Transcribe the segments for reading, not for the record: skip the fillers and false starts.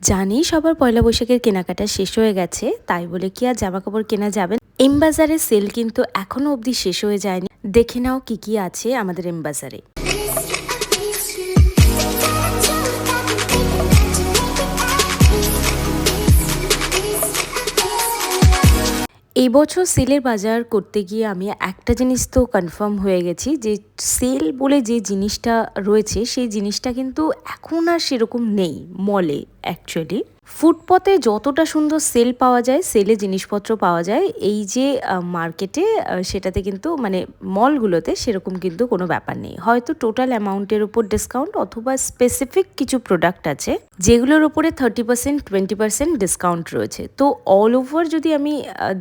জানি সবার পয়লা বৈশাখের কেনাকাটা শেষ হয়ে গেছে, তাই বলে কি আর জামা কাপড় কেনা যাবে না? এম বাজারের সেল কিন্তু এখনো অবধি শেষ হয়ে যায়নি। দেখে নাও কি কি আছে আমাদের এম বাজারে। এই বছর সেলের বাজার করতে গিয়ে আমি একটা জিনিস তো কনফার্ম হয়ে গেছি যে সেল বলে যে জিনিসটা রয়েছে সেই জিনিসটা কিন্তু এখন আর সেরকম নেই মলে। অ্যাকচুয়ালি ফুটপথে যতটা সুন্দর সেল পাওয়া যায়, সেলে জিনিসপত্র পাওয়া যায়, এই যে মার্কেটে সেটাতে কিন্তু মানে মলগুলোতে সেরকম কিন্তু কোনো ব্যাপার নেই। হয়তো টোটাল অ্যামাউন্টের উপর ডিসকাউন্ট অথবা স্পেসিফিক কিছু প্রোডাক্ট আছে যেগুলোর উপরে 30% 20% ডিসকাউন্ট রয়েছে। তো অল ওভার যদি আমি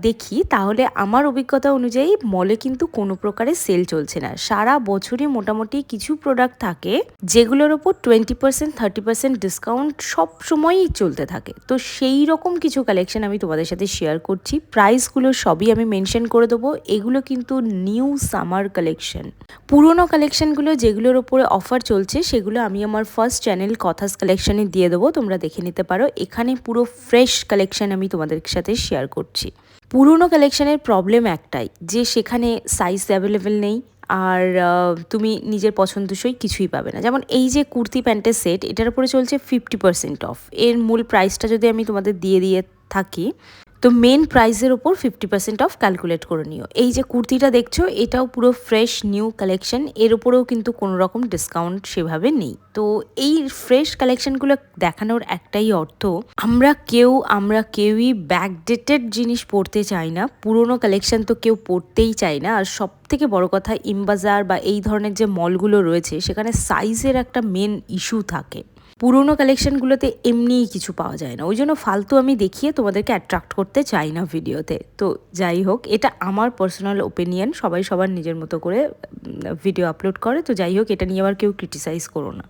দেখি তাহলে আমার অভিজ্ঞতা অনুযায়ী মলে কিন্তু কোনো প্রকারের সেল চলছে না। সারা বছরই মোটামুটি কিছু প্রোডাক্ট থাকে যেগুলোর ওপর 20% 30% ডিসকাউন্ট সব সময়ই চলতে থাকে। তো সেই রকম কিছু কালেকশন আমি তোমাদের সাথে শেয়ার করছি। প্রাইসগুলো সবই আমি মেনশন করে দেবো। এগুলো কিন্তু নিউ সামার কালেকশন। পুরোনো কালেকশনগুলো যেগুলোর ওপরে অফার চলছে সেগুলো আমি আমার ফার্স্ট চ্যানেল কথাস কালেকশনে দিয়ে দেবো, তোমরা দেখে নিতে পারো। এখানে পুরো ফ্রেশ কালেকশন আমি তোমাদের সাথে শেয়ার করছি। পুরোনো কালেকশনের প্রবলেম একটাই যে সেখানে সাইজ অ্যাভেলেবেল নেই, আর তুমি নিজের পছন্দসই কিছুই পাবে না। যেমন এই যে কুর্তি প্যান্টের সেট, এটার উপরে চলছে 50% অফ। এর মূল প্রাইসটা যদি আমি তোমাদের দিয়ে থাকি, তো মেন প্রাইসের ওপর 50% অফ ক্যালকুলেট করে নিও। এই যে কুর্তিটা দেখছো, এটাও পুরো ফ্রেশ নিউ কালেকশন, এর উপরেও কিন্তু কোনো রকম ডিসকাউন্ট সেভাবে নেই। তো এই ফ্রেশ কালেকশনগুলো দেখানোর একটাই অর্থ, আমরা কেউই ব্যাকডেটেড জিনিস পড়তে চাই না। পুরোনো কালেকশন তো কেউ পড়তেই চায় না। আর সব থেকে বড় কথা, ইমবাজার বা এই ধরনের যে মলগুলো রয়েছে সেখানে সাইজের একটা মেন ইস্যু থাকে। পুরোনো কালেকশনগুলোতে এমনিই কিছু পাওয়া যায় না, ওই জন্য ফালতু আমি দেখিয়ে তোমাদেরকে অ্যাট্রাক্ট করতে চাই না ভিডিওতে। তো যাই হোক, এটা আমার পার্সোনাল ওপিনিয়ন, সবাই সবার নিজের মতো করে ভিডিও আপলোড করে। তো যাই হোক, এটা নিয়ে আবার কেউ ক্রিটিসাইজ করো না।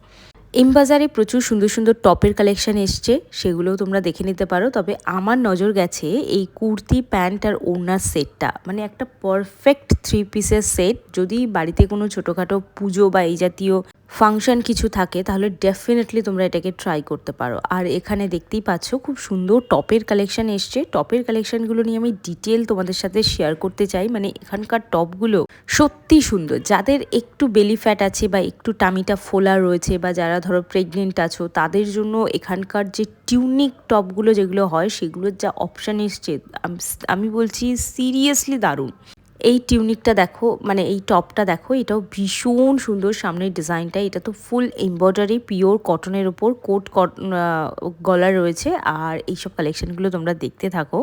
এম বাজারে প্রচুর সুন্দর সুন্দর টপের কালেকশন এসছে, সেগুলোও তোমরা দেখে নিতে পারো। তবে আমার নজর গেছে এই কুর্তি প্যান্ট আর ওড়নার সেটটা, মানে একটা পারফেক্ট 3 পিসের সেট। যদি বাড়িতে কোনো ছোটোখাটো পুজো বা এই জাতীয় ফাংশন কিছু থাকে তাহলে ডেফিনেটলি তোমরা এটাকে ট্রাই করতে পারো। আর এখানে দেখতেই পাচ্ছ খুব সুন্দর টপের কালেকশন এসছে। টপের কালেকশনগুলো নিয়ে আমি ডিটেল তোমাদের সাথে শেয়ার করতে চাই। মানে এখানকার টপগুলো সত্যি সুন্দর। যাদের একটু বেলি ফ্যাট আছে বা একটু টামিটা ফোলা রয়েছে, বা যারা ধরো প্রেগনেন্ট আছো, তাদের জন্য এখানকার যে টিউনিক টপগুলো যেগুলো হয় সেগুলোর যা অপশান এসছে, আমি বলছি সিরিয়াসলি দারুণ। এই টিউনিকটা দেখো, মানে এই টপটা দেখো, এটাও ভীষণ সুন্দর। সামনের ডিজাইনটা, এটা তো ফুল এমব্রয়ডারি পিওর কটনের ওপর গলা রয়েছে। আর এইসব কালেকশনগুলো তোমরা দেখতে থাকো।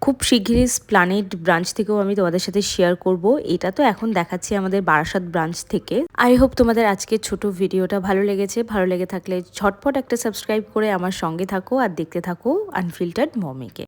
খুব শিগগিরই প্ল্যানেট ব্রাঞ্চ থেকেও আমি তোমাদের সাথে শেয়ার করব। এটা তো এখন দেখাচ্ছি আমাদের বারাসাত ব্রাঞ্চ থেকে। আই হোপ তোমাদের আজকের ছোট ভিডিওটা ভালো লেগেছে। ভালো লেগে থাকলে ঝটপট একটা সাবস্ক্রাইব করে আমার সঙ্গে থাকো আর দেখতে থাকো আনফিল্টার্ড মমিকে।